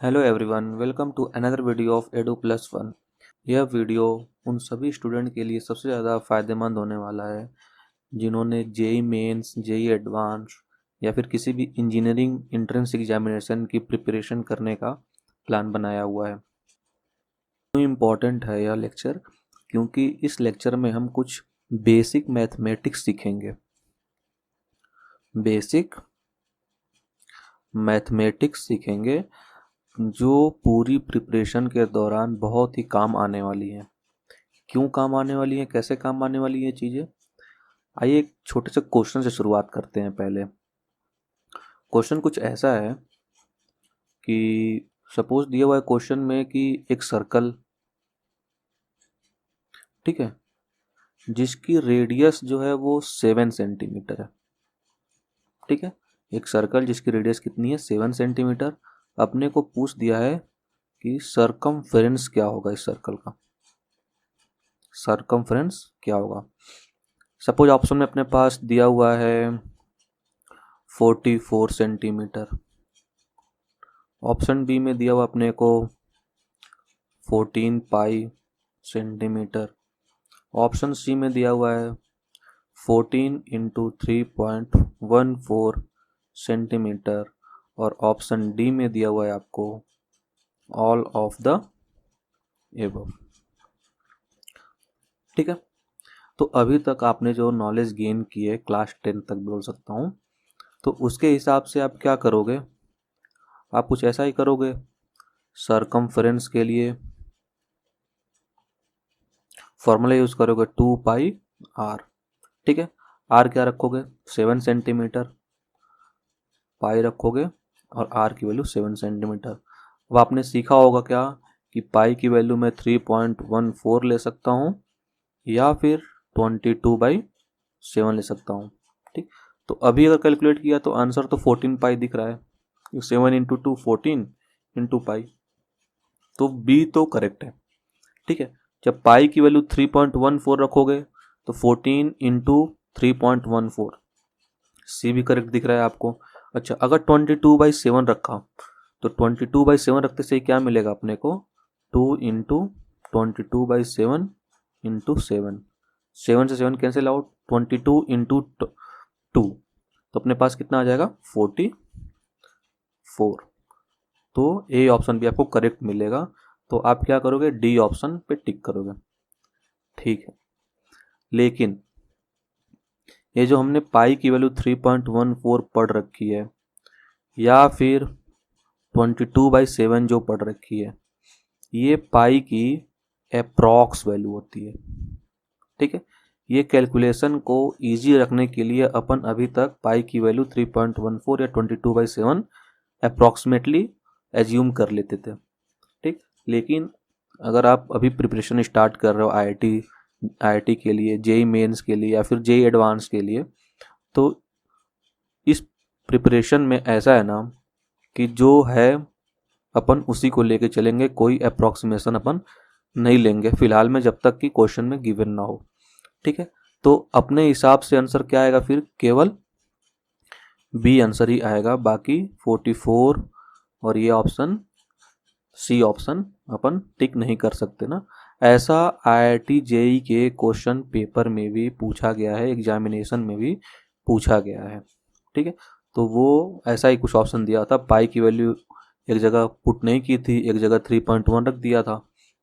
Hello everyone, welcome to another video of Edu Plus One. यह वीडियो उन सभी स्टूडेंट के लिए सबसे ज़्यादा फ़ायदेमंद होने वाला है जिन्होंने जेई मेंस, जेई एडवांस या फिर किसी भी इंजीनियरिंग एंट्रेंस एग्जामिनेशन की प्रिपरेशन करने का प्लान बनाया हुआ है। क्यों इम्पोर्टेंट है यह लेक्चर? क्योंकि इस लेक्चर में हम कुछ बेसिक मैथमेटिक्स सीखेंगे। बेसिक मैथमेटिक्स सीखेंगे जो पूरी प्रिपरेशन के दौरान बहुत ही काम आने वाली है। क्यों काम आने वाली है, कैसे काम आने वाली है चीज़ें? आइए एक छोटे से क्वेश्चन से शुरुआत करते हैं। पहले क्वेश्चन कुछ ऐसा है कि सपोज दिया हुआ है क्वेश्चन में कि एक सर्कल, ठीक है, जिसकी रेडियस जो है वो 7 सेंटीमीटर है। ठीक है, एक सर्कल जिसकी रेडियस कितनी है, 7 सेंटीमीटर। अपने को पूछ दिया है कि सरकमफेरेंस क्या होगा इस सर्कल का। सरकमफेरेंस क्या होगा? सपोज ऑप्शन में अपने पास दिया हुआ है 44 सेंटीमीटर। ऑप्शन बी में दिया हुआ अपने को 14 पाई सेंटीमीटर। ऑप्शन सी में दिया हुआ है 14 इंटू 3.14 सेंटीमीटर। और ऑप्शन डी में दिया हुआ है आपको ऑल ऑफ द एबव। ठीक है, तो अभी तक आपने जो नॉलेज गेन की है क्लास 10 तक बोल सकता हूँ, तो उसके हिसाब से आप क्या करोगे? आप कुछ ऐसा ही करोगे। सरकमफेरेंस के लिए फॉर्मूला यूज करोगे 2 पाई आर। ठीक है, आर क्या रखोगे? 7 सेंटीमीटर। पाई रखोगे और आर की वैल्यू 7 सेंटीमीटर। अब आपने सीखा होगा क्या कि पाई की वैल्यू मैं 3.14 ले सकता हूँ या फिर 22/7 ले सकता हूँ। ठीक, तो अभी अगर कैलकुलेट किया तो आंसर तो 14 पाई दिख रहा है। 7 इंटू 2 14 इंटू पाई, तो बी तो करेक्ट है। ठीक है, जब पाई की वैल्यू 3.14 रखोगे तो 14 इंटू 3.14, सी भी करेक्ट दिख रहा है आपको। अच्छा, अगर 22/7 रखा तो 22/7 रखते से क्या मिलेगा अपने को? 2 इंटू 22/7 इंटू 7। 7 से 7 कैंसिल आउट, 22 इंटू 2, तो अपने पास कितना आ जाएगा? 44। तो ए ऑप्शन भी आपको करेक्ट मिलेगा। तो आप क्या करोगे? डी ऑप्शन पे टिक करोगे। ठीक है, लेकिन ये जो हमने पाई की वैल्यू 3.14 पढ़ रखी है या फिर 22/7 जो पढ़ रखी है, ये पाई की अप्रॉक्स वैल्यू होती है। ठीक है, ये कैलकुलेशन को इजी रखने के लिए अपन अभी तक पाई की वैल्यू 3.14 या 22/7 अप्रॉक्सीमेटली एज्यूम कर लेते थे। ठीक, लेकिन अगर आप अभी प्रिपरेशन स्टार्ट कर रहे हो आईआईटी के लिए, जेई मेंस के लिए या फिर जेई एडवांस के लिए, तो इस प्रिपरेशन में ऐसा है ना कि जो है अपन उसी को लेके चलेंगे, कोई अप्रॉक्सीमेशन अपन नहीं लेंगे फिलहाल में जब तक कि क्वेश्चन में गिवन ना हो। ठीक है, तो अपने हिसाब से आंसर क्या आएगा? फिर केवल बी आंसर ही आएगा, बाकी 44 और ये ऑप्शन सी ऑप्शन अपन टिक नहीं कर सकते ना। ऐसा आईआईटी जेई के क्वेश्चन पेपर में भी पूछा गया है, एग्जामिनेशन में भी पूछा गया है। ठीक है, तो वो ऐसा ही कुछ ऑप्शन दिया था। पाई की वैल्यू एक जगह पुट नहीं की थी, एक जगह 3.1 रख दिया था।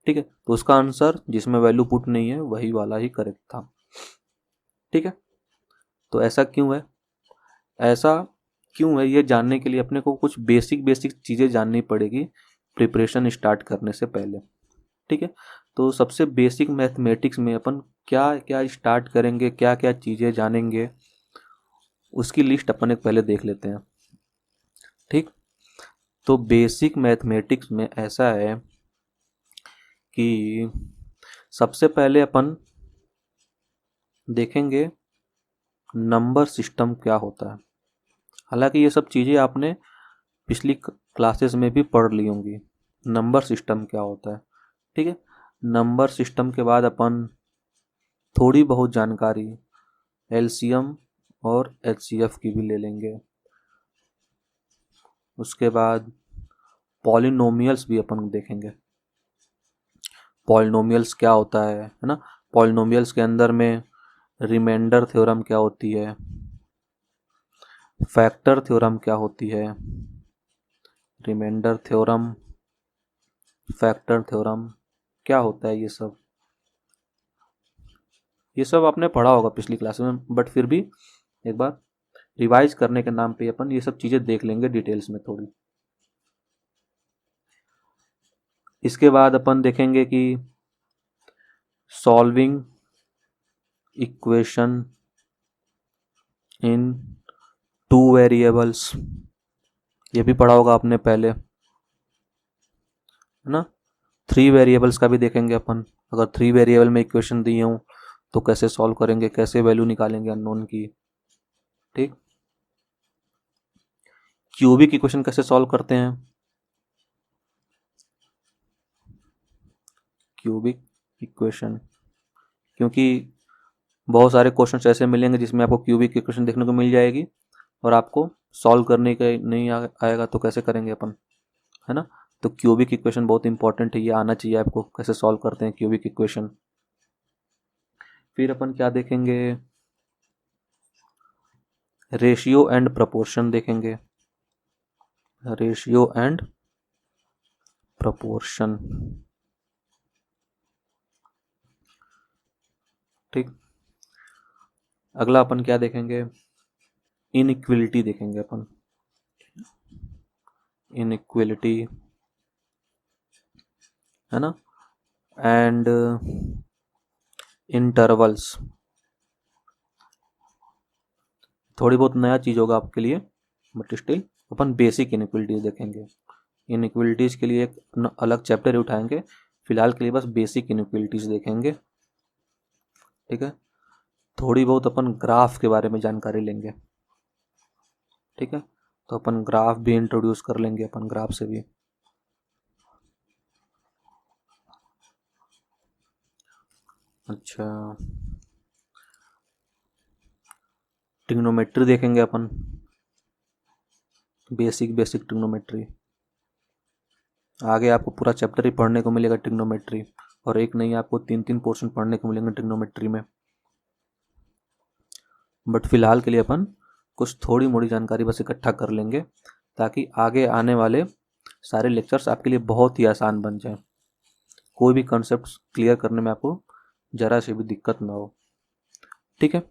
ठीक है, तो उसका आंसर जिसमें वैल्यू पुट नहीं है वही वाला ही करेक्ट था। ठीक है, तो ऐसा क्यों है? ऐसा क्यों है ये जानने के लिए अपने को कुछ बेसिक बेसिक चीज़ें जाननी पड़ेगी प्रिपरेशन स्टार्ट करने से पहले। ठीक है, तो सबसे बेसिक मैथमेटिक्स में अपन क्या क्या स्टार्ट करेंगे, क्या क्या चीज़ें जानेंगे, उसकी लिस्ट अपन एक पहले देख लेते हैं। ठीक, तो बेसिक मैथमेटिक्स में ऐसा है कि सबसे पहले अपन देखेंगे नंबर सिस्टम क्या होता है। हालांकि ये सब चीज़ें आपने पिछली क्लासेस में भी पढ़ ली होंगी, नंबर सिस्टम क्या होता है। ठीक है, नंबर सिस्टम के बाद अपन थोड़ी बहुत जानकारी एलसीएम और एचसीएफ की भी ले लेंगे। उसके बाद पॉलिनोमियल्स भी अपन देखेंगे। पॉलिनोमियल्स क्या होता है ना। पॉलिनोमियल्स के अंदर में रिमाइंडर थ्योरम क्या होती है, फैक्टर थ्योरम क्या होती है, रिमाइंडर थ्योरम, फैक्टर थ्योरम क्या होता है, ये सब आपने पढ़ा होगा पिछली क्लास में, बट फिर भी एक बार रिवाइज करने के नाम पे अपन ये सब चीज़ें देख लेंगे डिटेल्स में थोड़ी। इसके बाद अपन देखेंगे कि सॉल्विंग इक्वेशन इन 2 वेरिएबल्स, ये भी पढ़ा होगा आपने पहले, है ना। 3 वेरिएबल्स का भी देखेंगे अपन। अगर 3 वेरिएबल में इक्वेशन दी हूँ तो कैसे सॉल्व करेंगे, कैसे वैल्यू निकालेंगे अननोन की। ठीक, क्यूबिक इक्वेशन कैसे सॉल्व करते हैं, क्यूबिक इक्वेशन, क्योंकि बहुत सारे क्वेश्चन ऐसे मिलेंगे जिसमें आपको क्यूबिक इक्वेशन देखने को मिल जाएगी और आपको सॉल्व करने का नहीं आएगा तो कैसे करेंगे अपन, है ना। तो क्यूबिक इक्वेशन बहुत इंपॉर्टेंट है, ये आना चाहिए आपको कैसे सॉल्व करते हैं क्यूबिक इक्वेशन। फिर अपन क्या देखेंगे, रेशियो एंड प्रपोर्शन देखेंगे, रेशियो एंड प्रपोर्शन। ठीक, अगला अपन क्या देखेंगे, इनइक्वलिटी देखेंगे अपन, इनइक्वलिटी, है ना, एंड इंटरवल्स। थोड़ी बहुत नया चीज़ होगा आपके लिए, but still upon basic inequalities देखेंगे। इनइक्वलिटीज के लिए एक अलग चैप्टर उठाएंगे, फिलहाल के लिए बस बेसिक इनइक्वलिटीज देखेंगे। ठीक है, थोड़ी बहुत अपन ग्राफ के बारे में जानकारी लेंगे। ठीक है, तो अपन ग्राफ भी इंट्रोड्यूस कर लेंगे, अपन ग्राफ से भी। अच्छा, ट्रिग्नोमेट्री देखेंगे अपन, बेसिक ट्रिग्नोमेट्री। आगे आपको पूरा चैप्टर ही पढ़ने को मिलेगा ट्रिग्नोमेट्री, और एक नहीं आपको 3 पोर्शन पढ़ने को मिलेंगे ट्रिग्नोमेट्री में। बट फिलहाल के लिए अपन कुछ थोड़ी मोड़ी जानकारी बस इकट्ठा कर लेंगे ताकि आगे आने वाले सारे लेक्चर्स आपके लिए बहुत ही आसान बन जाएं, कोई भी कॉन्सेप्ट क्लियर करने में आपको ज़रा से भी दिक्कत ना हो। ठीक है,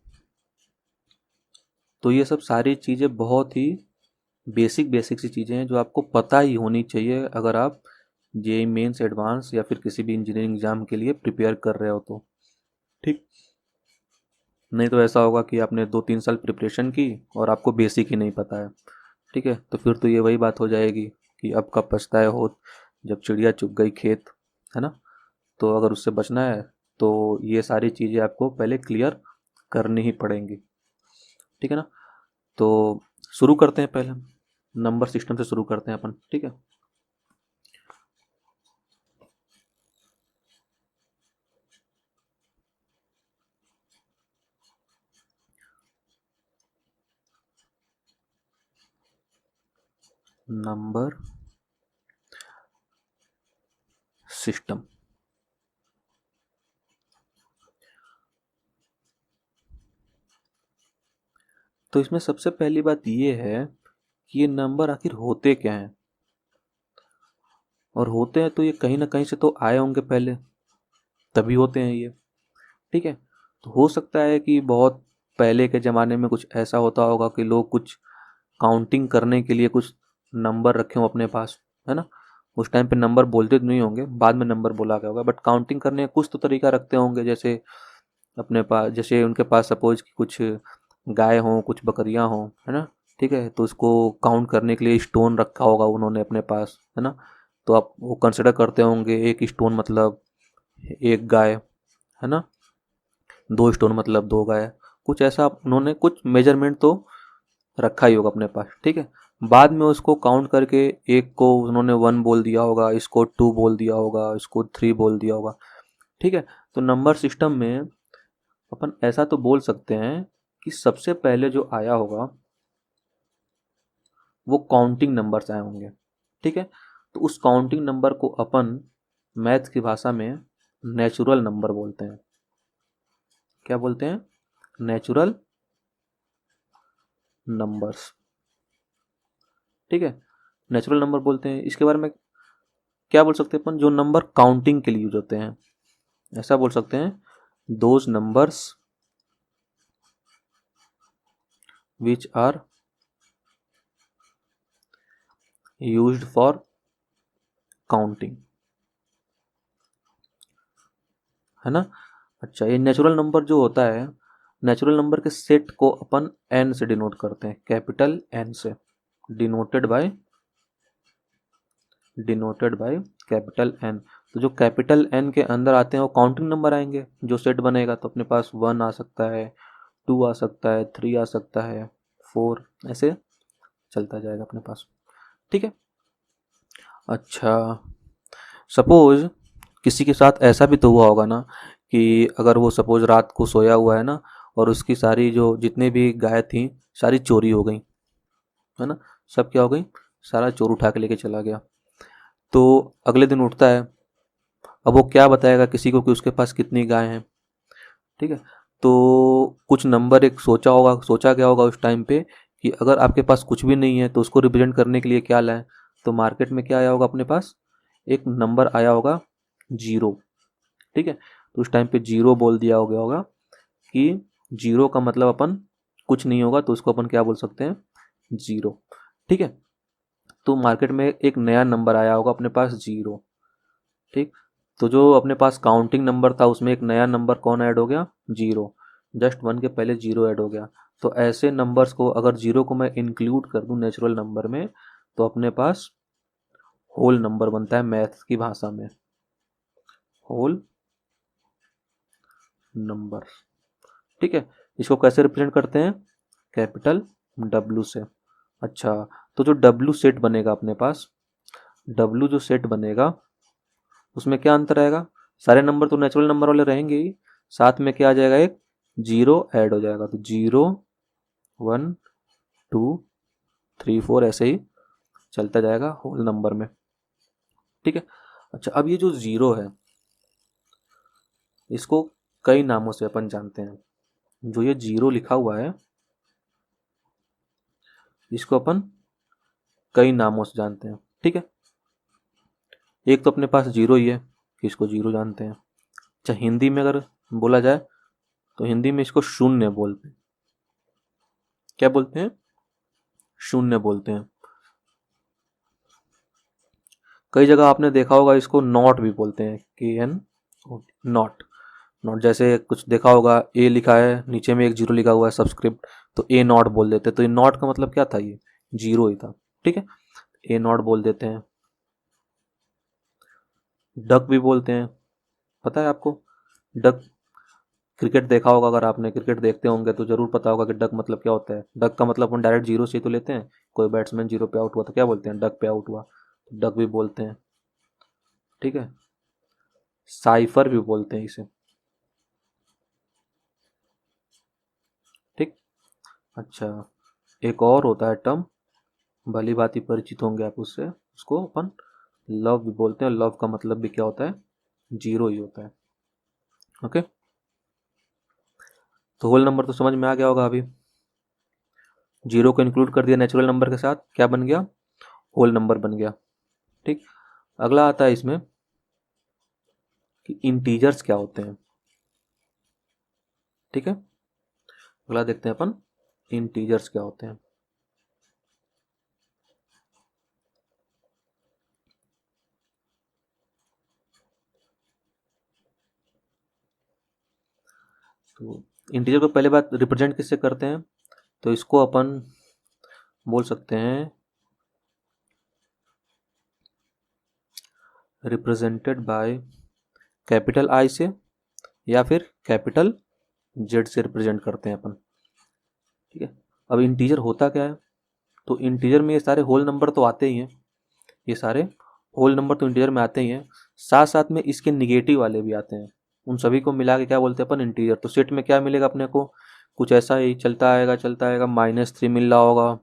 तो ये सब सारी चीज़ें बहुत ही बेसिक सी चीज़ें हैं जो आपको पता ही होनी चाहिए अगर आप जेईई मेंस, एडवांस या फिर किसी भी इंजीनियरिंग एग्जाम के लिए प्रिपेयर कर रहे हो तो। ठीक, नहीं तो ऐसा होगा कि आपने 2-3 साल प्रिपरेशन की और आपको बेसिक ही नहीं पता है। ठीक है, तो फिर तो ये वही बात हो जाएगी कि अब कब पछताए हो जब चिड़िया चुग गई खेत, है ना। तो अगर उससे बचना है तो ये सारी चीज़ें आपको पहले क्लियर करनी ही पड़ेंगी। ठीक है ना, तो शुरू करते हैं, पहले नंबर सिस्टम से शुरू करते हैं अपन। ठीक है, नंबर सिस्टम। तो इसमें सबसे पहली बात ये है कि ये नंबर आखिर होते क्या हैं, और होते हैं तो ये कहीं ना कहीं से तो आए होंगे पहले, तभी होते हैं ये। ठीक है, तो हो सकता है कि बहुत पहले के ज़माने में कुछ ऐसा होता होगा कि लोग कुछ काउंटिंग करने के लिए कुछ नंबर रखे हों अपने पास, है ना। उस टाइम पे नंबर बोलते तो नहीं होंगे, बाद में नंबर बोला गया होगा, बट काउंटिंग करने का कुछ तो तरीका रखते होंगे। जैसे अपने पास, जैसे उनके पास सपोज कि कुछ गाय हों, कुछ बकरियां हों, है ना। ठीक है, तो उसको काउंट करने के लिए स्टोन रखा होगा उन्होंने अपने पास, है ना। तो आप वो कंसिडर करते होंगे एक स्टोन मतलब एक गाय, है ना, 2 स्टोन मतलब 2 गाय। कुछ ऐसा उन्होंने कुछ मेजरमेंट तो रखा ही होगा अपने पास। ठीक है, बाद में उसको काउंट करके एक को उन्होंने 1 बोल दिया होगा, इसको 2 बोल दिया होगा, इसको 3 बोल दिया होगा। ठीक है, तो नंबर सिस्टम में अपन ऐसा तो बोल सकते हैं कि सबसे पहले जो आया होगा वो काउंटिंग नंबर्स आए होंगे। ठीक है, तो उस काउंटिंग नंबर को अपन मैथ की भाषा में नेचुरल नंबर बोलते हैं। क्या बोलते हैं? Natural numbers. ठीक है, नेचुरल नंबर बोलते हैं। इसके बारे में क्या बोल सकते हैं अपन? जो नंबर काउंटिंग के लिए यूज होते हैं, ऐसा बोल सकते हैं, those numbers which are used for counting, है ना। अच्छा, ये नेचुरल नंबर जो होता है, नेचुरल नंबर के सेट को अपन एन से डिनोट करते हैं, कैपिटल एन से, डिनोटेड बाय कैपिटल एन। तो जो कैपिटल एन के अंदर आते हैं वो काउंटिंग नंबर आएंगे। जो सेट बनेगा तो अपने पास 1 आ सकता है, 2 आ सकता है, 3 आ सकता है, 4, ऐसे चलता जाएगा अपने पास। ठीक है। अच्छा, सपोज किसी के साथ ऐसा भी तो हुआ होगा ना कि अगर वो सपोज रात को सोया हुआ है ना, और उसकी सारी जो जितने भी गाय थी सारी चोरी हो गई, है ना। सब क्या हो गई? सारा चोर उठा के लेके चला गया। तो अगले दिन उठता है, अब वो क्या बताएगा किसी को कि उसके पास कितनी गाय हैं? ठीक है। तो कुछ नंबर एक सोचा गया होगा उस टाइम पे कि अगर आपके पास कुछ भी नहीं है तो उसको रिप्रेजेंट करने के लिए क्या लाएं? तो मार्केट में क्या आया होगा अपने पास? एक नंबर आया होगा 0। ठीक है, तो उस टाइम पे 0 बोल दिया हो गया होगा कि 0 का मतलब अपन कुछ नहीं होगा, तो उसको अपन क्या बोल सकते हैं? 0। ठीक है, तो मार्केट में एक नया नंबर आया होगा अपने पास 0। ठीक, तो जो अपने पास काउंटिंग नंबर था उसमें एक नया नंबर कौन ऐड हो गया? 0। जस्ट 1 के पहले 0 ऐड हो गया। तो ऐसे नंबर्स को अगर 0 को मैं इंक्लूड कर दूं नेचुरल नंबर में, तो अपने पास होल नंबर बनता है मैथ्स की भाषा में, होल नंबर। ठीक है, इसको कैसे रिप्रेजेंट करते हैं? कैपिटल W से। अच्छा, तो जो W सेट बनेगा अपने पास, W जो सेट बनेगा उसमें क्या अंतर आएगा? सारे नंबर तो नेचुरल नंबर वाले रहेंगे ही, साथ में क्या आ जाएगा? एक 0 ऐड हो जाएगा। तो 0 1 2 3 4 ऐसे ही चलता जाएगा होल नंबर में। ठीक है। अच्छा, अब ये जो 0 है इसको कई नामों से अपन जानते हैं। जो ये 0 लिखा हुआ है इसको अपन कई नामों से जानते हैं। ठीक है, एक तो अपने पास 0 ही है कि इसको 0 जानते हैं। अच्छा, हिंदी में अगर बोला जाए तो हिंदी में इसको शून्य बोलते हैं। क्या बोलते हैं? शून्य बोलते हैं। कई जगह आपने देखा होगा इसको नॉट भी बोलते हैं, KN, नॉट। नॉट जैसे कुछ देखा होगा, ए लिखा है नीचे में एक 0 लिखा हुआ है सबस्क्रिप्ट, तो ए नॉट बोल देते। तो ये नॉट का मतलब क्या था? ये 0 ही था। ठीक है, ए नॉट बोल देते हैं। डक भी बोलते हैं, पता है आपको? डक, क्रिकेट देखा होगा, अगर आपने क्रिकेट देखते होंगे तो जरूर पता होगा कि डक मतलब क्या होता है। डक का मतलब अपन डायरेक्ट 0 से ही तो लेते हैं। कोई बैट्समैन 0 पे आउट हुआ तो क्या बोलते हैं? डक पे आउट हुआ, तो डक भी बोलते हैं। ठीक है, साइफर भी बोलते हैं इसे। ठीक। अच्छा, एक और होता है टर्म, भली भांति परिचित होंगे आप उससे, उसको अपन लव भी बोलते हैं। लव का मतलब भी क्या होता है? 0 ही होता है। ओके, तो होल नंबर तो समझ में आ गया होगा अभी। 0 को इंक्लूड कर दिया नेचुरल नंबर के साथ, क्या बन गया? होल नंबर बन गया। ठीक, अगला आता है इसमें कि इंटीजर्स क्या होते हैं। ठीक है, अगला देखते हैं अपन इंटीजर्स क्या होते हैं। तो इंटीजर को पहले बात रिप्रेजेंट किससे करते हैं? तो इसको अपन बोल सकते हैं रिप्रेजेंटेड बाय कैपिटल I से, या फिर कैपिटल Z से रिप्रेजेंट करते हैं अपन। ठीक है, अब इंटीजर होता क्या है? तो इंटीजर में ये सारे होल नंबर तो आते ही हैं, ये सारे होल नंबर तो इंटीजर में आते ही हैं, साथ साथ में इसके निगेटिव वाले भी आते हैं। उन सभी को मिला के क्या बोलते हैं अपन? इंटीजर। तो सेट में क्या मिलेगा अपने को? कुछ ऐसा ही चलता आएगा -3 मिल रहा होगा,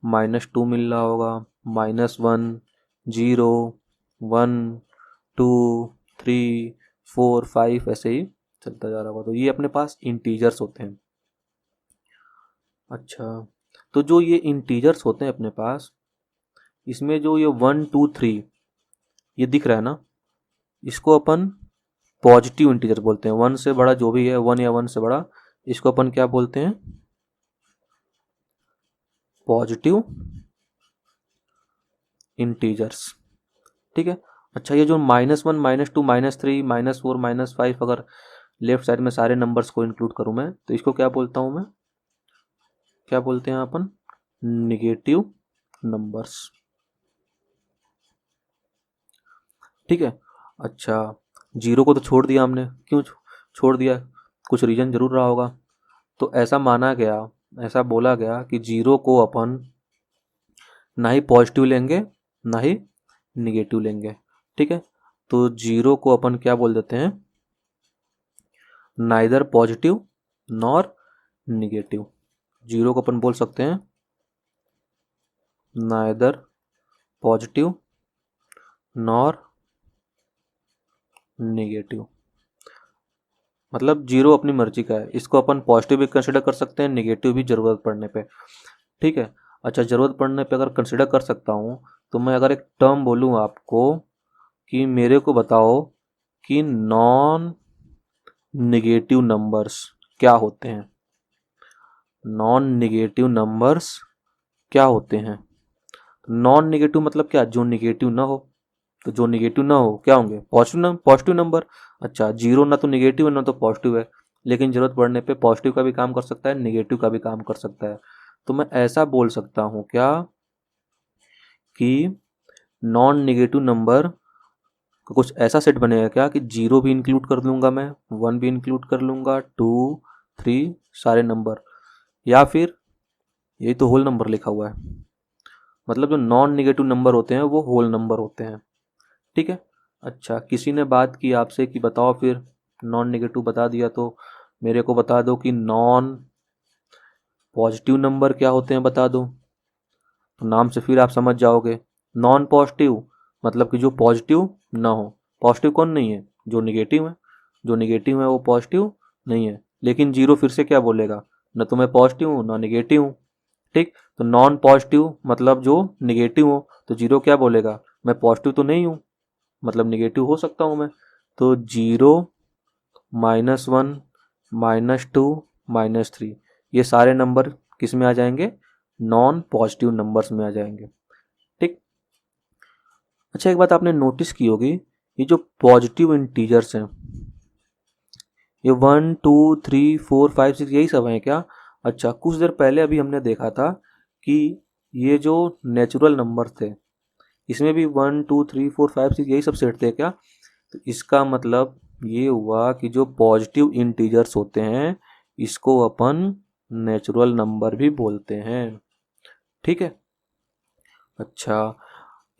-2 मिल रहा होगा, -1, 0 1 2 3 4 5 ऐसे ही चलता जा रहा होगा। तो ये अपने पास इंटीजर्स होते हैं। अच्छा, तो जो ये इंटीजर्स होते हैं अपने पास, इसमें जो ये 1 2 3 ये दिख रहा है ना, इसको अपन पॉजिटिव इंटीजर बोलते हैं। 1 से बड़ा जो भी है, 1 या 1 से बड़ा, इसको अपन क्या बोलते हैं? Positive integers. ठीक है। अच्छा, ये जो -1 -2 -3 -4 -5, अगर लेफ्ट साइड में सारे नंबर्स को इंक्लूड करूं मैं, तो इसको क्या बोलता हूं मैं? क्या बोलते हैं अपन? Negative numbers. ठीक है। अच्छा, जीरो को तो छोड़ दिया हमने, क्यों छोड़ दिया? कुछ रीजन जरूर रहा होगा। तो ऐसा माना गया, ऐसा बोला गया कि जीरो को अपन ना ही पॉजिटिव लेंगे ना ही निगेटिव लेंगे। ठीक है। तो जीरो को अपन क्या बोल देते हैं? Neither positive nor negative. Zero को अपन बोल सकते हैं नाइदर पॉजिटिव नॉर निगेटिव। मतलब जीरो अपनी मर्जी का है, इसको अपन पॉजिटिव भी कंसिडर कर सकते हैं, निगेटिव भी जरूरत पड़ने पे। ठीक है। अच्छा, जरूरत पड़ने पे अगर कंसिडर कर सकता हूँ, तो मैं अगर एक टर्म बोलूँ आपको कि मेरे को बताओ कि नॉन निगेटिव नंबर्स क्या होते हैं? नॉन निगेटिव नंबर्स क्या होते हैं? नॉन निगेटिव मतलब क्या? जो निगेटिव ना हो। तो जो निगेटिव ना हो क्या होंगे? Positive number. अच्छा, जीरो ना तो निगेटिव है ना तो पॉजिटिव है, लेकिन जरूरत पड़ने पे पॉजिटिव का भी काम कर सकता है, निगेटिव का भी काम कर सकता है। तो मैं ऐसा बोल सकता हूँ क्या कि नॉन निगेटिव नंबर का कुछ ऐसा सेट बनेगा क्या कि जीरो भी इंक्लूड कर लूँगा मैं, 1 भी इंक्लूड कर लूँगा, 2 3 सारे नंबर, या फिर यही तो होल नंबर लिखा हुआ है, मतलब जो नॉन निगेटिव नंबर होते हैं वो होल नंबर होते हैं। ठीक है। अच्छा, किसी ने बात की आपसे कि बताओ फिर, नॉन निगेटिव बता दिया, तो मेरे को बता दो कि नॉन पॉजिटिव नंबर क्या होते हैं, बता दो। तो नाम से फिर आप समझ जाओगे, नॉन पॉजिटिव मतलब कि जो पॉजिटिव ना हो। पॉजिटिव कौन नहीं है? जो निगेटिव है। जो निगेटिव है वो पॉजिटिव नहीं है। लेकिन जीरो फिर से क्या बोलेगा? न तो मैं पॉजिटिव हूँ ना निगेटिव हूँ। ठीक। तो नॉन पॉजिटिव मतलब जो निगेटिव हो, तो जीरो क्या बोलेगा? मैं पॉजिटिव तो नहीं हूँ, मतलब निगेटिव हो सकता हूँ मैं। तो 0 -1 -2 -3 ये सारे नंबर किस में आ जाएंगे? नॉन पॉजिटिव नंबर्स में आ जाएंगे। ठीक। अच्छा, एक बात आपने नोटिस की होगी, ये जो पॉजिटिव इंटीजर्स हैं, ये 1 2 3 4 5 6 यही सब हैं क्या? अच्छा, कुछ देर पहले अभी हमने देखा था कि ये जो नेचुरल नंबर थे, इसमें भी 1 2 3 4 5 6 यही सब सेट थे क्या? तो इसका मतलब ये हुआ कि जो पॉजिटिव इंटीजर्स होते हैं, इसको अपन नेचुरल नंबर भी बोलते हैं। ठीक है। अच्छा,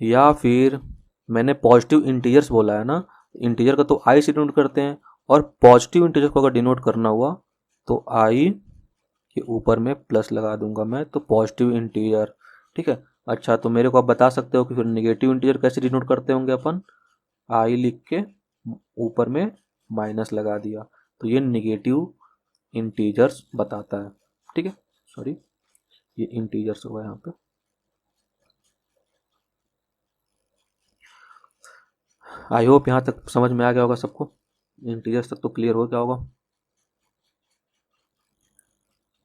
या फिर मैंने पॉजिटिव इंटीजर्स बोला है ना, इंटीजर का तो आई से डिनोट करते हैं, और पॉजिटिव इंटीजर को अगर डिनोट करना हुआ तो आई के ऊपर में प्लस लगा दूंगा मैं, तो पॉजिटिव इंटीजर। ठीक है। अच्छा, तो मेरे को आप बता सकते हो कि फिर निगेटिव इंटीजर कैसे डिनोट करते होंगे अपन? आई लिख के ऊपर में माइनस लगा दिया, तो ये निगेटिव इंटीजर्स बताता है। ठीक है। सॉरी, ये इंटीजर्स हुआ यहाँ पे। आई होप यहाँ तक समझ में आ गया होगा सबको, इंटीजर्स तक तो क्लियर हो गया होगा।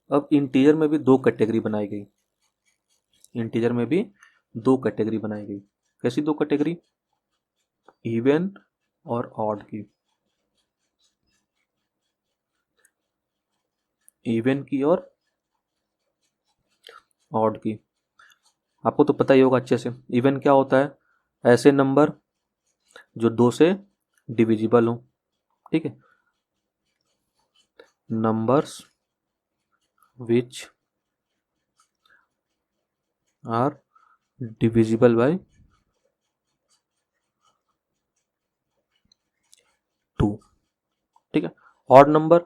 अब इंटीजर में भी दो कैटेगरी बनाई गई। इंटीजर में भी दो कैटेगरी बनाई गई। कैसी दो कैटेगरी? इवन और ऑड की। इवन की और ऑड की। आपको तो पता ही होगा अच्छे से, इवन क्या होता है? ऐसे नंबर जो दो से डिविजिबल हो। ठीक है। Numbers which are divisible by 2। ठीक है। ऑड नंबर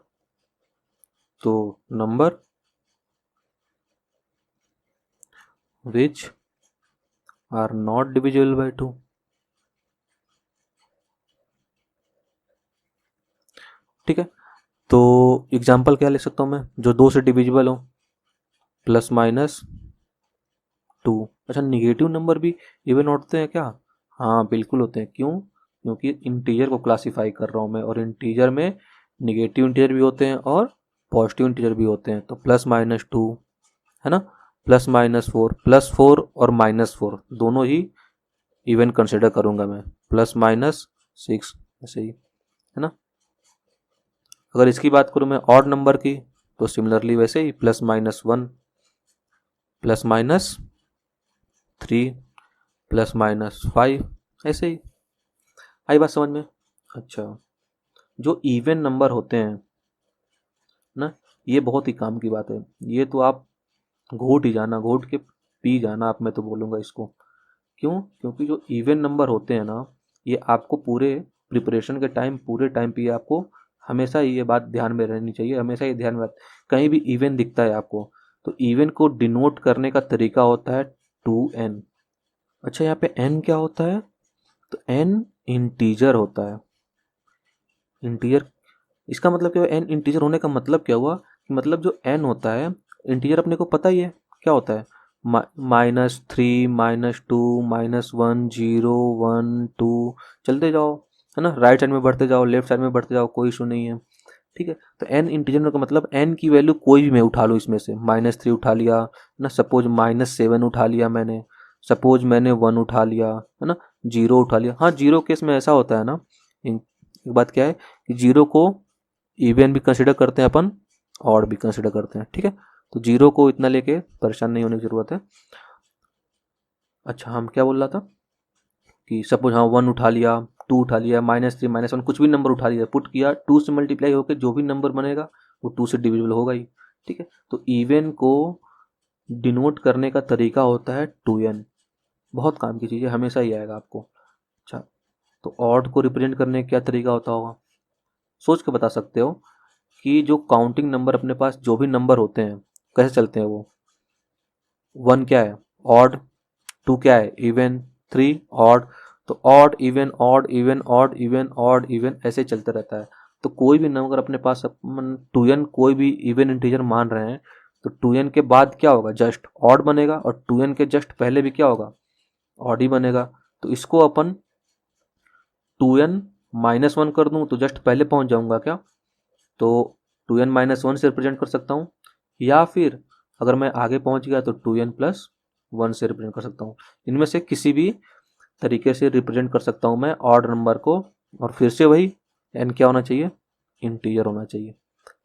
तो number which are not divisible by 2। ठीक है, तो एग्जाम्पल क्या ले सकता हूँ मैं, जो 2 से डिविजिबल हो, प्लस माइनस 2। अच्छा, निगेटिव नंबर भी इवन होते हैं क्या? हाँ बिल्कुल होते हैं। क्यों? क्योंकि इंटीजर को क्लासिफाई कर रहा हूँ मैं, और इंटीजर में निगेटिव इंटीजर भी होते हैं और पॉजिटिव इंटीजर भी होते हैं। तो प्लस माइनस 2 है ना, प्लस माइनस 4, +4 और -4 दोनों ही इवन कंसिडर करूंगा मैं, प्लस माइनस 6 ऐसे ही, है ना। अगर इसकी बात करूं मैं ऑड नंबर की, तो सिमिलरली वैसे ही +-1, +-3, +-5 ऐसे ही। आई बात समझ में? अच्छा, जो इवन नंबर होते हैं ना, ये बहुत ही काम की बात है। ये तो आप घोट ही जाना, घोट के पी जाना आप, मैं तो बोलूँगा इसको। क्यों? क्योंकि जो इवन नंबर होते हैं ना, ये आपको पूरे प्रिपरेशन के टाइम, पूरे टाइम पे आपको हमेशा ये बात ध्यान में रहनी चाहिए, हमेशा ये ध्यान में। कहीं भी इवन दिखता है आपको, तो इवन को डिनोट करने का तरीका होता है 2n। अच्छा, यहाँ पे n क्या होता है? तो n इंटीजर होता है। इंटीजर, इसका मतलब क्या हुआ? n इंटीजर होने का मतलब क्या हुआ? मतलब जो n होता है इंटीजर, अपने को पता ही है क्या होता है, -3, -2, -1, 0, 1, 2, चलते जाओ, है ना, राइट साइड में बढ़ते जाओ, लेफ्ट साइड में बढ़ते जाओ, कोई इशू नहीं है। ठीक है, तो n इंटीजर का मतलब n की वैल्यू कोई भी मैं उठा लूँ इसमें से, -3 उठा लिया ना, सपोज -7 उठा लिया मैंने, सपोज मैंने 1 उठा लिया, है ना, 0 उठा लिया। हाँ, 0 केस में ऐसा होता है ना, एक बात क्या है कि 0 को इवन भी कंसिडर करते हैं अपन, ऑड भी कंसिडर करते हैं। ठीक है, तो 0 को इतना लेके परेशान नहीं होने की जरूरत है। अच्छा, हम क्या बोल रहा था कि सपोज हाँ 1 उठा लिया, 2 उठा लिया, -3, -1, कुछ भी नंबर उठा लिया, पुट किया, 2 से मल्टीप्लाई होकर जो भी नंबर बनेगा वो 2 से डिविजिबल होगा ही। ठीक है, तो इवन को डिनोट करने का तरीका होता है 2n। बहुत काम की चीज़ है, हमेशा ही आएगा आपको। अच्छा, तो ऑड को रिप्रेजेंट करने का क्या तरीका होता होगा? सोच के बता सकते हो कि जो काउंटिंग नंबर अपने पास जो भी नंबर होते हैं कैसे चलते हैं वो? 1 क्या है? ऑड। 2 क्या है? इवन। 3 ऑड। तो odd even, odd even, odd even, odd even, ऐसे चलते रहता है। तो कोई भी नंबर अपने पास अपन 2n कोई भी इवन इंटीजर मान रहे हैं, तो 2n के बाद क्या होगा? जस्ट ऑड बनेगा, और 2n के जस्ट पहले भी क्या होगा? ऑड ही बनेगा। तो इसको अपन 2n-1 कर दूं तो जस्ट पहले पहुंच जाऊंगा क्या? तो 2n-1 से रिप्रेजेंट कर सकता हूँ, या फिर अगर मैं आगे पहुंच गया तो 2n+1 से रिप्रेजेंट कर सकता हूँ। इनमें से किसी भी तरीके से रिप्रेजेंट कर सकता हूँ मैं ऑड नंबर को, और फिर से वही n क्या होना चाहिए? इंटीजर होना चाहिए।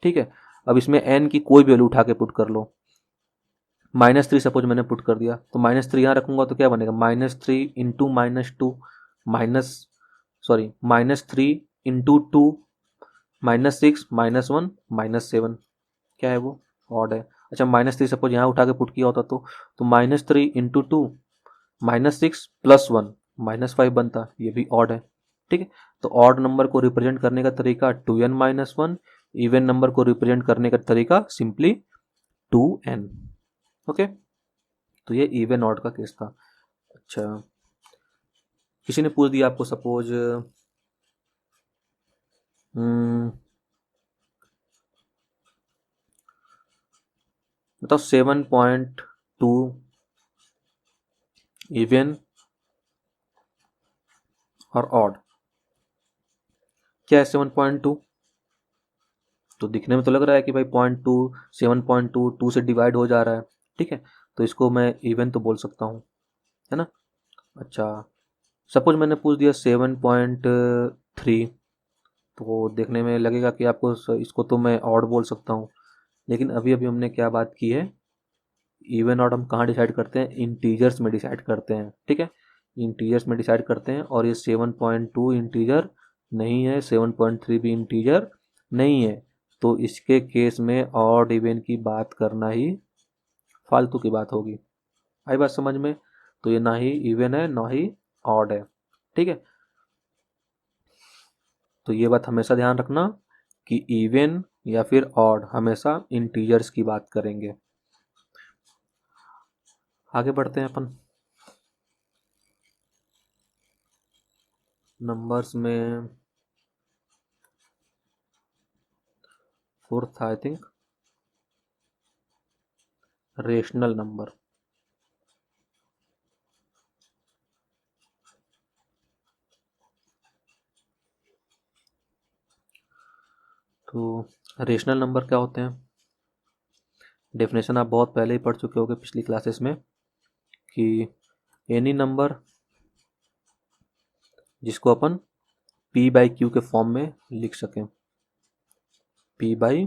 ठीक है, अब इसमें n की कोई भी वैल्यू उठा के पुट कर लो। -3 सपोज मैंने पुट कर दिया, तो -3 यहाँ रखूंगा तो क्या बनेगा? -3 इंटू -2, माइनस सॉरी -3 इंटू 2, -6, -1, -7, क्या है वो? ऑड है। अच्छा, -3 सपोज यहाँ उठा के पुट किया होता तो -3 इंटू 2, -6 +1, -5 बनता, ये भी ऑड है। ठीक है, तो ऑड नंबर को रिप्रेजेंट करने का तरीका 2n-1, इवन नंबर को रिप्रेजेंट करने का तरीका सिंपली 2n। ओके, तो ये इवन ऑड का केस था। अच्छा, किसी ने पूछ दिया आपको सपोज बताओ 7.2 इवन और ऑड, क्या है 7.2? तो दिखने में तो लग रहा है कि भाई 0.2, 7.2 2 से डिवाइड हो जा रहा है। ठीक है, तो इसको मैं इवन तो बोल सकता हूँ, है ना। अच्छा, सपोज मैंने पूछ दिया 7.3, तो देखने में लगेगा कि आपको इसको तो मैं ऑड बोल सकता हूँ। लेकिन अभी अभी हमने क्या बात की है, इवन ऑड हम कहाँ डिसाइड करते हैं? इंटीजर्स में डिसाइड करते हैं। ठीक है, इंटीजर्स में डिसाइड करते हैं, और ये 7.2 इंटीजर नहीं है, 7.3 भी इंटीजर नहीं है, तो इसके केस में ऑड इवन की बात करना ही फालतू की बात होगी। आई बात समझ में? तो ये ना ही इवन है ना ही ऑड है। ठीक है, तो ये बात हमेशा ध्यान रखना कि इवन या फिर ऑड हमेशा इंटीजर्स की बात करेंगे। आगे बढ़ते हैं अपन। नंबर्स में fourth I think rational number. तो रेशनल नंबर क्या होते हैं? डेफिनेशन आप बहुत पहले ही पढ़ चुके होंगे पिछली क्लासेस में कि एनी नंबर जिसको अपन p बाई क्यू के फॉर्म में लिख सकें, p बाई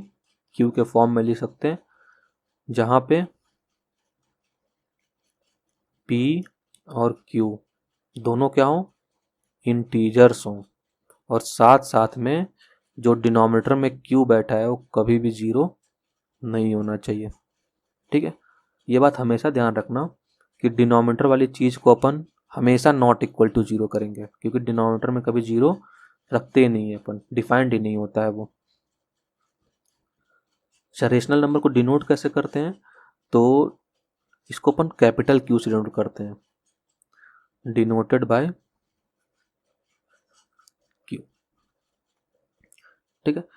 क्यू के फॉर्म में लिख सकते हैं, जहाँ पे p और q दोनों क्या हों, इंटीजर्स हों, और साथ साथ में जो डिनोमिनेटर में q बैठा है वो कभी भी जीरो नहीं होना चाहिए। ठीक है, ये बात हमेशा ध्यान रखना कि डिनोमिनेटर वाली चीज़ को अपन हमेशा नॉट इक्वल टू जीरो करेंगे, क्योंकि डिनोमिनेटर में कभी जीरो रखते ही नहीं है अपन, डिफाइंड ही नहीं होता है वो। अच्छा, रेशनल नंबर को डिनोट कैसे करते हैं? तो इसको अपन कैपिटल क्यू से डिनोट करते हैं, डिनोटेड बाय क्यू। ठीक है,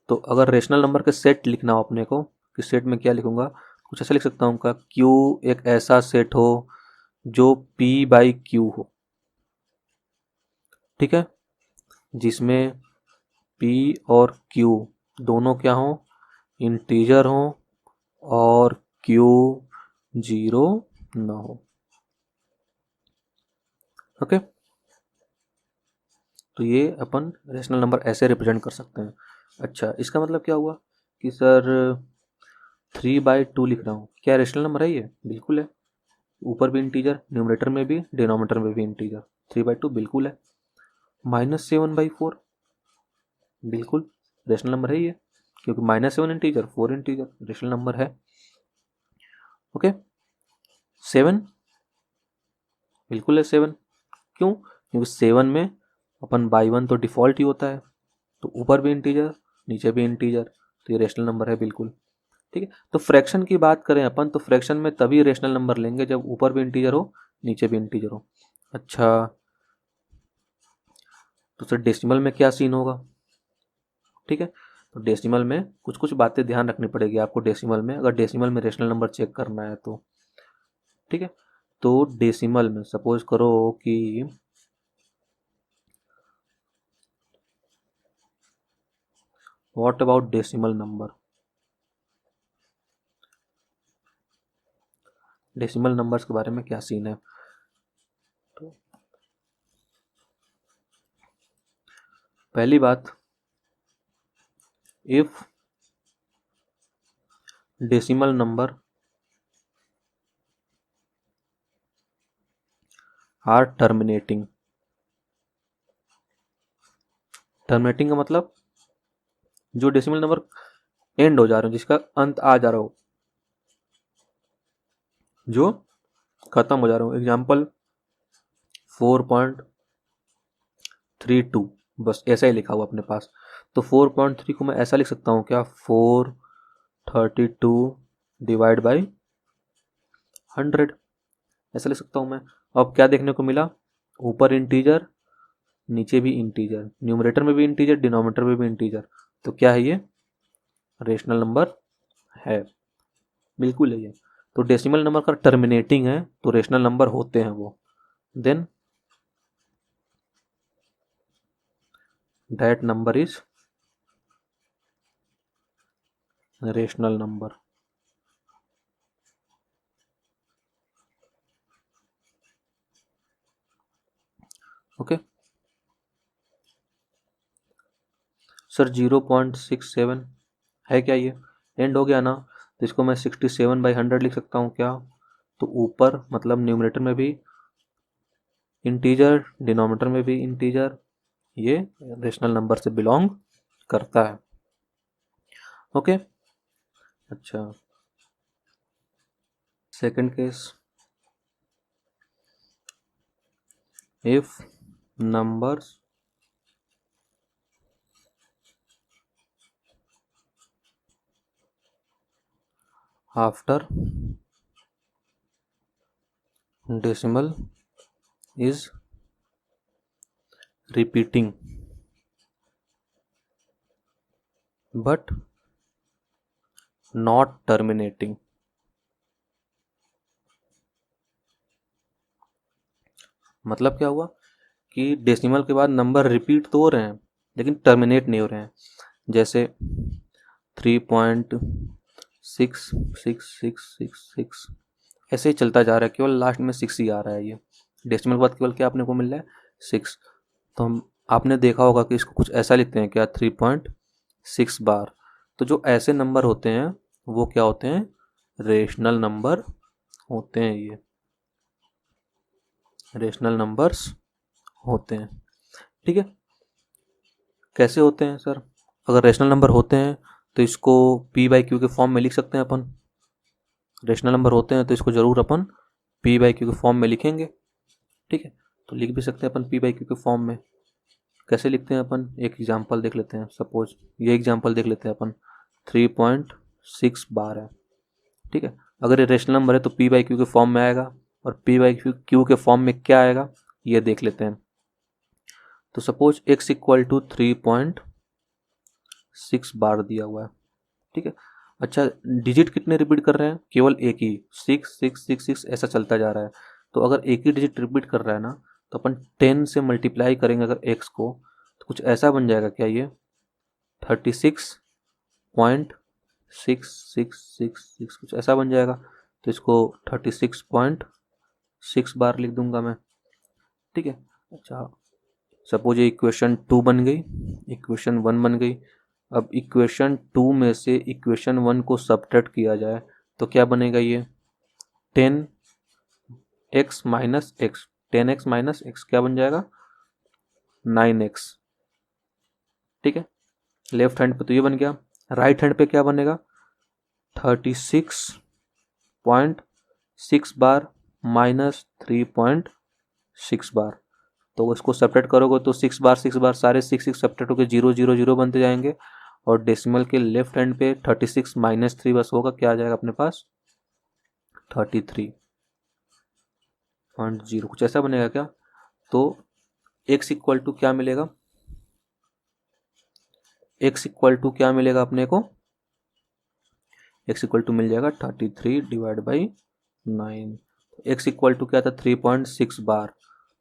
तो अगर रेशनल नंबर के सेट लिखना हो अपने को, कि सेट में क्या लिखूंगा, कुछ ऐसा लिख सकता हूँ का क्यू एक ऐसा सेट हो जो p बाई क्यू हो। ठीक है, जिसमें p और q दोनों क्या हो, इंटीजर हो, और q जीरो ना हो। ओके, तो ये अपन रेशनल नंबर ऐसे रिप्रेजेंट कर सकते हैं। अच्छा, इसका मतलब क्या हुआ कि सर 3/2 लिख रहा हूँ, क्या रेशनल नंबर है? ये बिल्कुल है, ऊपर भी इंटीजर, न्यूमरेटर में भी, डिनोमिनेटर में भी इंटीजर। 3/2 बिल्कुल है। -7/4 बिल्कुल रेशनल नंबर है ये, क्योंकि -7 इंटीजर, 4 इंटीजर, रेशनल नंबर है। ओके, 7 बिल्कुल है 7। क्यों? क्योंकि 7 में अपन बाई वन तो डिफॉल्ट ही होता है, तो ऊपर भी इंटीजर नीचे भी इंटीजर, तो ये रेशनल नंबर है बिल्कुल। ठीक है, तो फ्रैक्शन की बात करें अपन, तो फ्रैक्शन में तभी रेशनल नंबर लेंगे जब ऊपर भी इंटीजर हो नीचे भी इंटीजर हो। अच्छा, तो सर डेसिमल में क्या सीन होगा? ठीक है, तो डेसिमल में कुछ कुछ बातें ध्यान रखनी पड़ेगी आपको डेसिमल में, अगर डेसिमल में रेशनल नंबर चेक करना है तो। ठीक है, तो डेसिमल में सपोज करो कि what about decimal number, decimal numbers के बारे में क्या सीन है? तो पहली बात, if decimal number are terminating, terminating का मतलब जो डेसिमल नंबर एंड हो जा रहे हो, जिसका अंत आ जा रहा हो, जो खत्म हो जा रहा हो। एग्जाम्पल 4.32, बस ऐसा ही लिखा हुआ अपने पास, तो 4.3 को मैं ऐसा लिख सकता हूँ क्या, 432 डिवाइड बाई 100, ऐसा लिख सकता हूँ मैं। अब क्या देखने को मिला, ऊपर इंटीजर नीचे भी इंटीजर, न्यूमरेटर में भी इंटीजर डिनोमिनेटर में भी इंटीजर, तो क्या है ये, रेशनल नंबर है, बिल्कुल है ये। तो डेसिमल नंबर का टर्मिनेटिंग है तो रेशनल नंबर होते हैं वो। Then that number is rational number. Okay sir, 0.67 है क्या, ये एंड हो गया ना, तो इसको मैं 67/100 लिख सकता हूँ क्या, तो ऊपर मतलब न्यूमरेटर में भी इंटीजर डिनोमिनेटर में भी इंटीजर, ये रेशनल नंबर से बिलोंग करता है। ओके, अच्छा, second case, if numbers after decimal is repeating but not terminating. मतलब क्या हुआ कि डेसिमल के बाद नंबर रिपीट तो हो रहे हैं लेकिन टर्मिनेट नहीं हो रहे हैं। जैसे 3.66666 ऐसे ही चलता जा रहा है, केवल लास्ट में 6 ही आ रहा है। ये डेसिमल के बाद केवल क्या आपने को मिल रहा है 6। तो हम आपने देखा होगा कि इसको कुछ ऐसा लिखते हैं क्या 3.6 बार। तो जो ऐसे नंबर होते हैं वो क्या होते हैं, रेशनल नंबर होते हैं। ये रेशनल नंबर्स होते हैं। ठीक है, कैसे होते हैं सर? अगर रेशनल नंबर होते हैं तो इसको p बाई क्यू के फॉर्म में लिख सकते हैं अपन। रेशनल नंबर होते हैं तो इसको जरूर अपन p बाई क्यू के फॉर्म में लिखेंगे। ठीक है, तो लिख भी सकते हैं अपन p बाई क्यू के फॉर्म में। कैसे लिखते हैं अपन, एक एग्जांपल देख लेते हैं। सपोज ये एग्जांपल देख लेते हैं अपन, 3.6 बार है। ठीक है, अगर ये रेशनल नंबर है तो p बाई क्यू के फॉर्म में आएगा, और p बाई क्यू के फॉर्म में क्या आएगा ये देख लेते हैं। तो सपोज x इक्वल टू 3.6 बार दिया हुआ है। ठीक है, अच्छा डिजिट कितने रिपीट कर रहे हैं, केवल एक ही, 6 ऐसा चलता जा रहा है। तो अगर एक ही डिजिट रिपीट कर रहा है ना, तो अपन 10 से मल्टीप्लाई करेंगे अगर x को, तो कुछ ऐसा बन जाएगा क्या, ये 36.6666 कुछ ऐसा बन जाएगा। तो इसको 36.6 बार लिख दूंगा मैं। ठीक है, अच्छा सपोज ये इक्वेशन 2 बन गई, इक्वेशन 1 बन गई। अब इक्वेशन 2 में से इक्वेशन 1 को सबट्रैक्ट किया जाए तो क्या बनेगा, ये 10x minus x, 10x minus x क्या बन जाएगा 9x। ठीक है, लेफ्ट हैंड पे तो ये बन गया, राइट हैंड पे क्या बनेगा 36.6 बार माइनस 3.6 बार। तो इसको सेपरेट करोगे तो 6 बार सारे 6 सेपरेट होकर 0 0 0 बनते जाएंगे, और डेसिमल के लेफ्ट हैंड पे 36 माइनस 3 बस होगा, क्या आ जाएगा अपने पास 33.0 कुछ ऐसा बनेगा क्या। तो x इक्वल टू क्या मिलेगा, x इक्वल टू क्या मिलेगा अपने को, x इक्वल टू मिल जाएगा 33 divide by 9। x equal to क्या था 3.6 बार,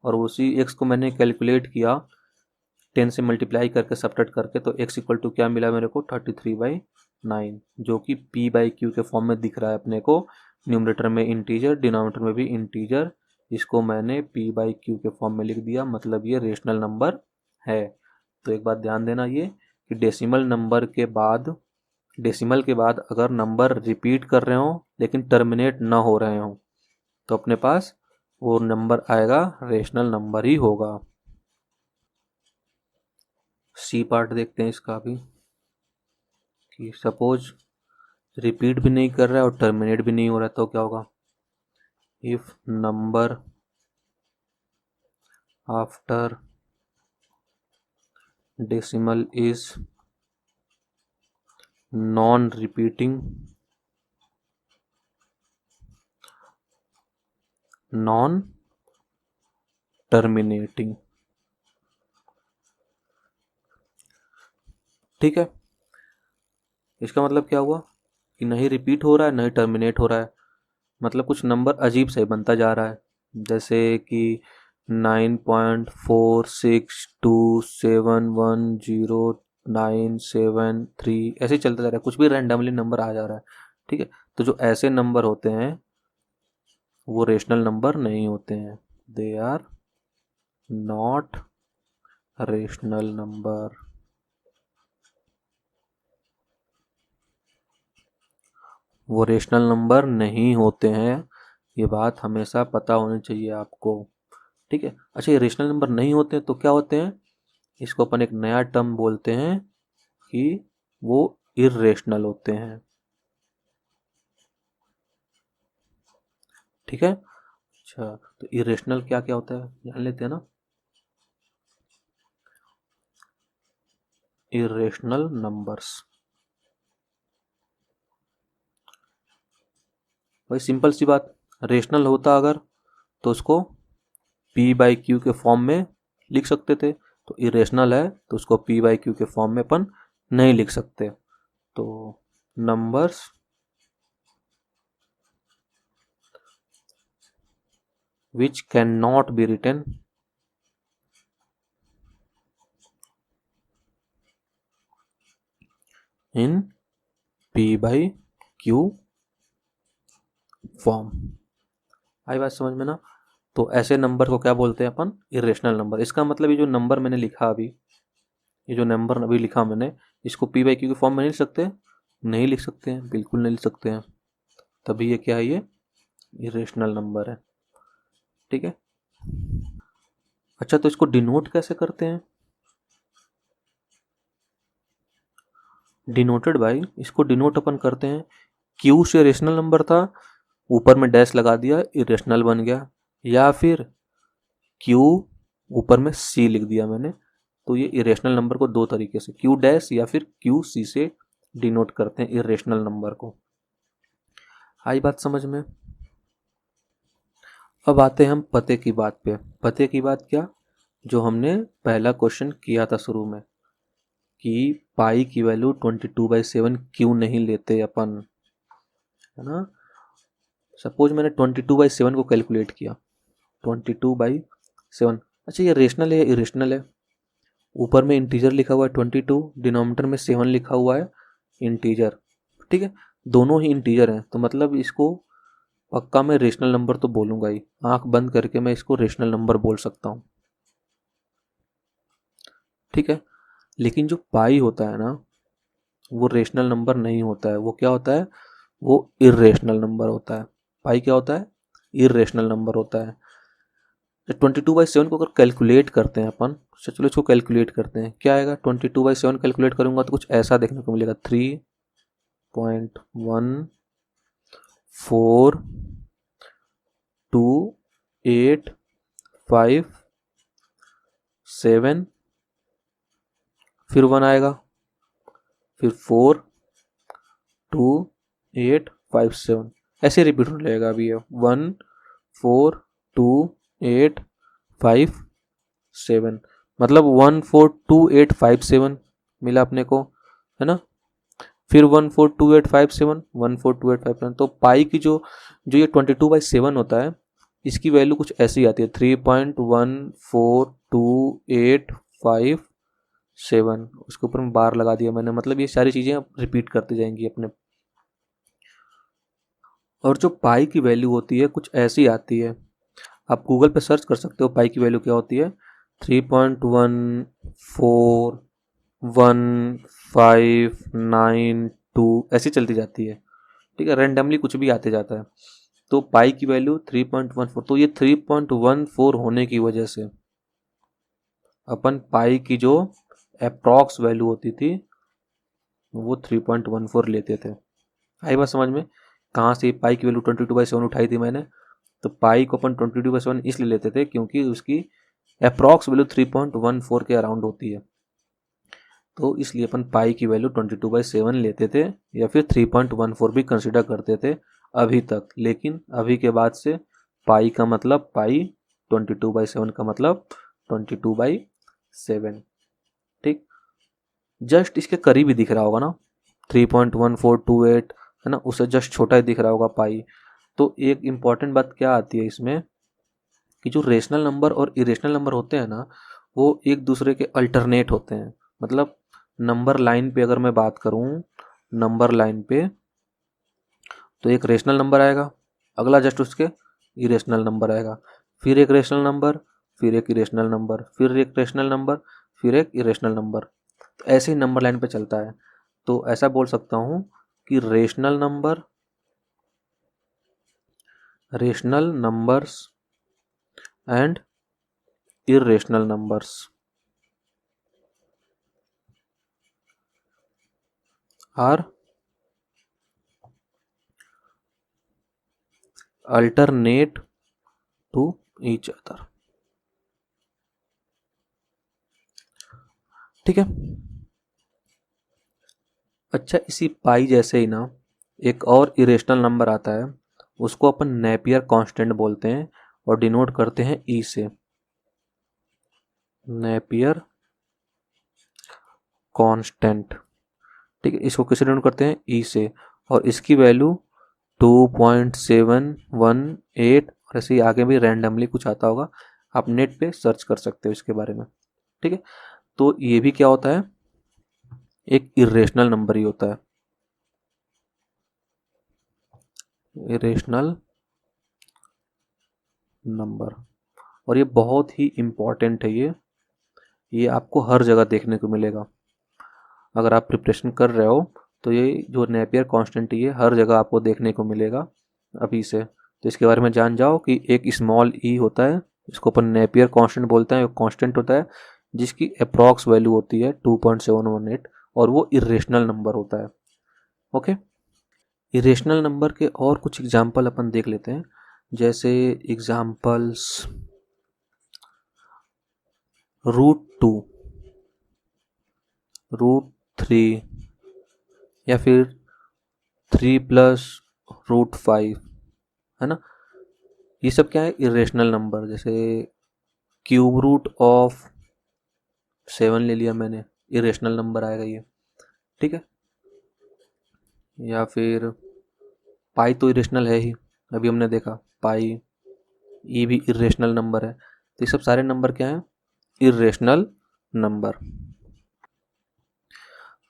और उसी x को मैंने कैलकुलेट किया 10 से मल्टीप्लाई करके सब्ट्रैक्ट करके, तो x इक्वल टू क्या मिला मेरे को 33/9, जो कि p बाई क्यू के फॉर्म में दिख रहा है अपने को। न्यूमरेटर में इंटीजर, डिनोमिनेटर में भी इंटीजर, इसको मैंने p बाई क्यू के फॉर्म में लिख दिया, मतलब ये रेशनल नंबर है। तो एक बात ध्यान देना ये कि डेसिमल के बाद अगर नंबर रिपीट कर रहे हो लेकिन टर्मिनेट ना हो रहे हो तो अपने पास वो नंबर आएगा रेशनल नंबर ही होगा। सी पार्ट देखते हैं इसका भी, कि सपोज रिपीट भी नहीं कर रहा है और टर्मिनेट भी नहीं हो रहा है तो क्या होगा, if number after decimal is non repeating non terminating. ठीक है, इसका मतलब क्या हुआ कि नहीं रिपीट हो रहा है नहीं टर्मिनेट हो रहा है, मतलब कुछ नंबर अजीब से बनता जा रहा है। जैसे कि 9.46271097 ऐसे ही चलता जा रहा है, कुछ भी रैंडमली नंबर आ जा रहा है। ठीक है, तो जो ऐसे नंबर होते हैं वो रेशनल नंबर नहीं होते हैं, they are not rational number. वो रेशनल नंबर नहीं होते हैं, ये बात हमेशा पता होनी चाहिए आपको। ठीक है, अच्छा ये रेशनल नंबर नहीं होते हैं तो क्या होते हैं, इसको अपन एक नया टर्म बोलते हैं कि वो इर्रेशनल होते हैं। ठीक है, अच्छा तो इरेशनल क्या क्या होता है जान लेते हैं ना। इरेशनल नंबर्स, भाई सिंपल सी बात, रेशनल होता अगर तो उसको p बाई क्यू के फॉर्म में लिख सकते थे, तो इरेशनल है तो उसको पी बाई क्यू के फॉर्म में अपन नहीं लिख सकते। तो numbers which cannot be written in P by Q form. आई बात समझ में ना? तो ऐसे नंबर को क्या बोलते हैं अपन? Irrational number. इसका मतलब ये जो नंबर मैंने लिखा अभी, ये जो नंबर अभी लिखा मैंने, इसको पी बाई क्यू के फॉर्म में नहीं लिख सकते? नहीं लिख सकते हैं, बिल्कुल नहीं लिख सकते हैं। तभी ये क्या है? ये इरेशनल नंबर है। ठीक है। अच्छा, तो इसको डिनोट कैसे करते हैं? डिनोटेड बाई, इसको डिनोट अपन करते हैं, क्यू से रेशनल नंबर था, ऊपर में डैश लगा दिया, इरेशनल बन गया, या फिर क्यू ऊपर में सी लिख दिया मैंने, तो ये इरेशनल नंबर को दो तरीके से, क्यू डैश या फिर क्यू सी से डिनोट करते हैं इरेशनल नंबर को। आई बात समझ में? अब आते हैं हम पते की बात पे। पते की बात क्या? जो हमने पहला क्वेश्चन किया था शुरू में कि पाई की वैल्यू 22/7 क्यों नहीं लेते अपन, है ना? सपोज मैंने 22/7 को कैलकुलेट किया, 22/7। अच्छा, ये रेशनल है या इरेशनल है? ऊपर में इंटीजर लिखा हुआ है 22, डिनोमिनेटर में 7 लिखा हुआ है इंटीजर। ठीक है, दोनों ही इंटीजर हैं, तो मतलब इसको पक्का मैं रेशनल नंबर तो बोलूंगा ही। आंख बंद करके मैं इसको रेशनल नंबर बोल सकता हूँ। ठीक है, लेकिन जो पाई होता है ना, वो रेशनल नंबर नहीं होता है। वो क्या होता है? वो इरेशनल नंबर होता है। पाई क्या होता है? इरेशनल नंबर होता है। 22/7 को अगर कैलकुलेट करते हैं अपन, चलो इसको कैलकुलेट करते हैं, क्या आएगा? 22/7 कैलकुलेट करूंगा तो कुछ ऐसा देखने को मिलेगा, 3.14285 फिर 1 आएगा, फिर 42857, ऐसे रिपीट हो जाएगा। अभी ये 142857, मतलब 142857 मिला अपने को, है ना? फिर 142857, 142857। तो पाई की जो ये 22/7 होता है, इसकी वैल्यू कुछ ऐसी आती है, 3.14285 उसके ऊपर में बार लगा दिया मैंने, मतलब ये सारी चीज़ें रिपीट करती जाएंगी अपने। और जो पाई की वैल्यू होती है कुछ ऐसी आती है, आप गूगल पे सर्च कर सकते हो पाई की वैल्यू क्या होती है, 3.14159 ऐसी चलती जाती है। ठीक है, रेंडमली कुछ भी आते जाता है। तो पाई की वैल्यू 3.14, तो ये 3.14 होने की वजह से अपन पाई की जो अप्रॉक्स वैल्यू होती थी वो 3.14 लेते थे। आई बात समझ में? कहाँ से पाई की वैल्यू 22/7 उठाई थी मैंने? तो पाई को अपन 22/7 इसलिए लेते थे क्योंकि उसकी अप्रॉक्स वैल्यू 3.14 के अराउंड होती है, तो इसलिए अपन पाई की वैल्यू 22/7 लेते थे, या फिर 3.14 भी कंसिडर करते थे अभी तक। लेकिन अभी के बाद से पाई का मतलब पाई, 22/7 का मतलब 22/7। ठीक, जस्ट इसके करीब ही दिख रहा होगा ना, 3.1428, है ना? उससे जस्ट छोटा ही दिख रहा होगा पाई। तो एक इम्पॉर्टेंट बात क्या आती है इसमें कि जो रेशनल नंबर और इरेशनल नंबर होते हैं ना, वो एक दूसरे के अल्टरनेट होते हैं। मतलब नंबर लाइन पे अगर मैं बात करूं, नंबर लाइन पे, तो एक रेशनल नंबर आएगा, अगला जस्ट उसके इरेशनल नंबर आएगा, फिर एक रेशनल नंबर, फिर एक इरेशनल नंबर, फिर एक रेशनल नंबर, फिर एक इरेशनल नंबर। तो ऐसे ही नंबर लाइन पे चलता है। तो ऐसा बोल सकता हूँ कि rational numbers and irrational numbers are alternate to each other। ठीक है। अच्छा, इसी पाई जैसे ही ना एक और इरेशनल नंबर आता है, उसको अपन नेपियर कांस्टेंट बोलते हैं और डिनोट करते हैं ई से, नेपियर कांस्टेंट, ठीक है। इसको किससे डिनोट करते हैं? ई से, और इसकी वैल्यू 2.718, और ऐसे ही आगे भी रैंडमली कुछ आता होगा, आप नेट पे सर्च कर सकते हो इसके बारे में, ठीक है। तो ये भी क्या होता है? एक इरेशनल नंबर ही होता है, इरेशनल नंबर। और ये बहुत ही इम्पॉर्टेंट है, ये आपको हर जगह देखने को मिलेगा। अगर आप प्रिपरेशन कर रहे हो तो ये जो नेपियर कांस्टेंट ये हर जगह आपको देखने को मिलेगा अभी से। तो इसके बारे में जान जाओ कि एक स्मॉल ई होता है, इसको अपन नेपियर कांस्टेंट बोलते हैं, कांस्टेंट होता है जिसकी अप्रॉक्स वैल्यू होती है 2.718, और वो इरेशनल नंबर होता है। ओके, इरेशनल नंबर के और कुछ एग्जाम्पल अपन देख लेते हैं। जैसे एग्जाम्पल्स √2, √3, या फिर 3 + √5, है ना। ये सब क्या है? Irrational number. जैसे क्यूब रूट ऑफ 7 ले लिया मैंने, इरेशनल नंबर आएगा ये, ठीक है। या फिर पाई तो इरेशनल है ही, अभी हमने देखा पाई, ये भी इरेशनल नंबर है। तो ये सब सारे नंबर क्या हैं? Irrational number.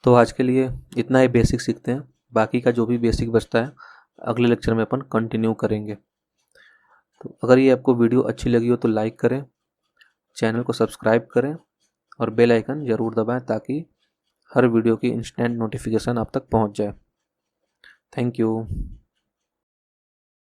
तो आज के लिए इतना ही बेसिक सीखते हैं, बाकी का जो भी बेसिक बचता है अगले लेक्चर में अपन कंटिन्यू करेंगे। तो अगर ये आपको वीडियो अच्छी लगी हो तो लाइक करें, चैनल को सब्सक्राइब करें और बेल आइकन ज़रूर दबाएं ताकि हर वीडियो की इंस्टेंट नोटिफिकेशन आप तक पहुंच जाए। Thank you.